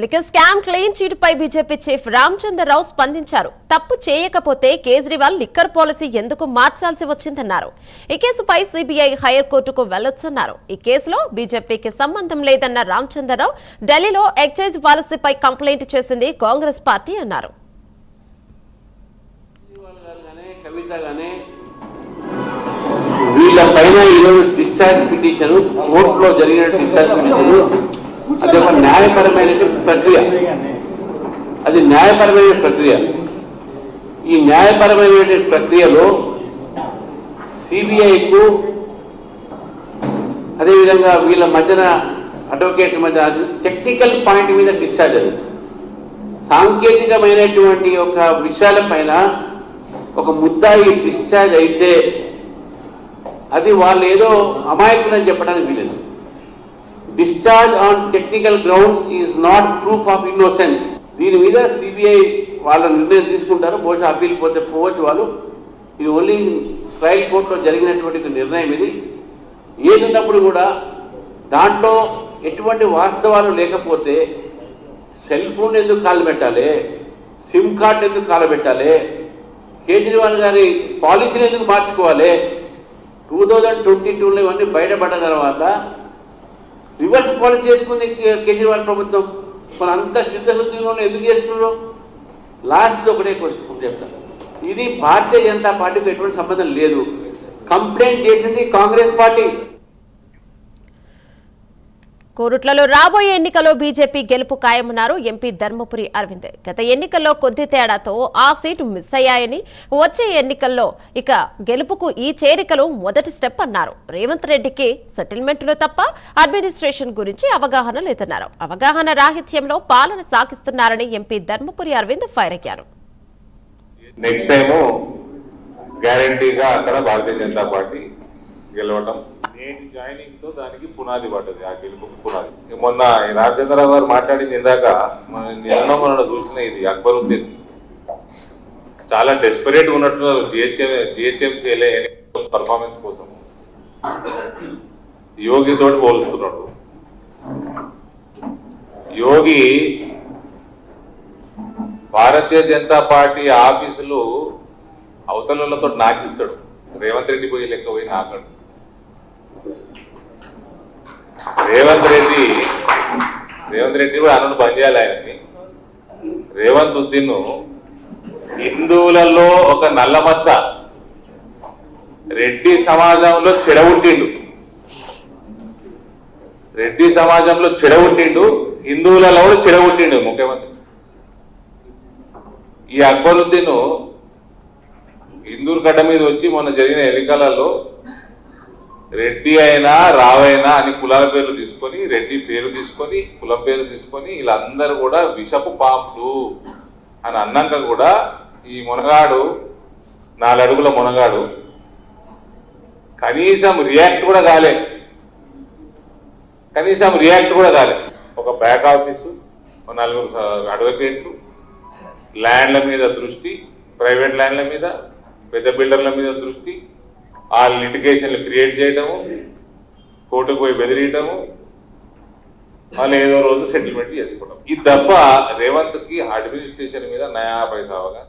Liquor scam clean cheat పై BJP chief Ramachandra Rao స్పందించారు. తప్పు చేయకపోతే కేజ్రీవాల్ లిక్కర్ పాలసీ ఎందుకు మార్చాల్సి వచ్చిందన్నారు. ఈ కేసుపై సీబీఐ హైయర్ కోర్టుకు వెళ్లొచ్చన్నారు. ఈ కేసులో బీజేపీకి సంబంధం లేదన్న రామచంద్రరావు ఢిల్లీలో ఎక్సైజ్ పాలసీపై కంప్లైంట్ చేసింది కాంగ్రెస్ పార్టీ అన్నారు. వీళ్ళపైన ఈరోజు డిశ్చార్జ్ పిటిషన్ కోర్టులో జరిగిన డిశ్చార్జ్ పిటిషన్ అది ఒక న్యాయపరమైన ప్రక్రియ. అది న్యాయపరమైన ప్రక్రియ. ఈ న్యాయపరమైన ప్రక్రియలో సిబిఐకు అదేవిధంగా వీళ్ళ మధ్యన అడ్వకేట్ మధ్య టెక్నికల్ పాయింట్ మీద డిశ్చార్జ్ అది సాంకేతికమైనటువంటి ఒక విషయాలపైన ఒక ముద్దాయి డిశ్చార్జ్ అయితే అది వాళ్ళు ఏదో అమాయకులని చెప్పడానికి వీలేదు. Discharge on technical grounds is not proof of innocence. దీని మీద సిబిఐ వాళ్ళ నిర్ణయం తీసుకుంటారు. బహుశా అప్పీల్ పోతే పోవచ్చు వాళ్ళు. ఇది ఓన్లీ ట్రయల్ కోర్టులో జరిగినటువంటి నిర్ణయం. ఇది ఏది ఉన్నప్పుడు కూడా దాంట్లో ఎటువంటి వాస్తవాలు లేకపోతే సెల్ ఫోన్ ఎందుకు కాలు పెట్టాలి, సిమ్ కార్డు ఎందుకు కాలు పెట్టాలి, కేజ్రీవాల్ గారి పాలసీని ఎందుకు మార్చుకోవాలి. 2022లో ఇవన్నీ బయటపడ్డ తర్వాత రివర్స్ పాలసీ చేసుకుంది కేజ్రీవాల్ ప్రభుత్వం. మన అంత చిత్తశుద్ధిలో ఎందుకు చేస్తున్నారు? లాస్ట్ ఒకటే క్వశ్చన్ చెప్తాను. ఇది భారతీయ జనతా పార్టీకి ఎటువంటి సంబంధం లేదు. కంప్లైంట్ చేసింది కాంగ్రెస్ పార్టీ. కోరుట్లలో రాబోయే ఎన్నికల్లో బీజేపీ గెలుపు ఖాయమన్నారు ఎంపీ ధర్మపురి అరవింద్. గత ఎన్నికల్లో కొద్ది తేడాతో ఆ సీటు మిస్ అయ్యాయని, వచ్చే ఎన్నికల్లో ఇక గెలుపుకు ఈ చేరికలు మొదటి స్టెప్ అన్నారు. రేవంత్ రెడ్డికి సెటిల్మెంట్లు తప్ప అడ్మినిస్ట్రేషన్ గురించి అవగాహన లేదన్నారు. అవగాహన రాహిత్యంలో పాలన సాగిస్తున్నారని ఎంపీ ధర్మపురి అరవింద్ ఫైర్ అయ్యారు. నెక్స్ట్ టైం గ్యారంటీగా అక్కడ భారతీయ జనతా పార్టీ గెలవడం నేటి జాయినింగ్ తో దానికి పునాది పడ్డది. ఆ గెలుపుకి పునాది. మొన్న రామచంద్రరావు గారు మాట్లాడింది ఇందాక మొన్న చూసిన ఇది అక్బరుద్దీన్ చాలా డెస్పరేట్ ఉన్నట్టున్నారు జిహెచ్ఎంసీ పర్ఫార్మెన్స్ కోసం. యోగి తోటి పోలుస్తున్నాడు. యోగి భారతీయ జనతా పార్టీ ఆఫీసులు అవతలతో నాకిస్తాడు. రేవంత్ రెడ్డి పోయి లెక్క పోయి నాకాడు. రేవంత్ రెడ్డి కూడా అన్నను బంద్ చేయాలి. ఆయనకి రేవంత్ ఉద్దీన్ హిందువులలో ఒక నల్లమచ్చ, రెడ్డి సమాజంలో చెడగొట్టిండు. రెడ్డి సమాజంలో చెడగొట్టిండు, హిందువులలో కూడా చెడగొట్టిండు ముఖ్యమంత్రి. ఈ అక్బరుద్దీన్ హిందూర్ గడ్డ మీద వచ్చి మొన్న జరిగిన ఎన్నికలలో రెడ్డి అయినా రావైనా అని కులాల పేర్లు తీసుకొని, రెడ్డి పేరు తీసుకొని, కులం పేరు తీసుకొని వీళ్ళందరూ కూడా విషపు పాపులు అని అన్నాక కూడా ఈ మునగాడు 4 అడుగుల మునగాడు కనీసం రియాక్ట్ కూడా కాలే. ఒక బ్యాక్ ఆఫీసు, 4 అడ్వకేట్లు, ల్యాండ్ల మీద దృష్టి, ప్రైవేట్ ల్యాండ్ల మీద, పెద్ద బిల్డర్ల మీద దృష్టి, ఆ లిటిగేషన్లు క్రియేట్ చేయటము, కోర్టుకు పోయి బెదిరియటము, వాళ్ళు ఏదో రోజు సెటిల్మెంట్ చేసుకోవడం. ఇది తప్ప రేవంత్కి అడ్మినిస్ట్రేషన్ మీద నయా పైసా అవగాహన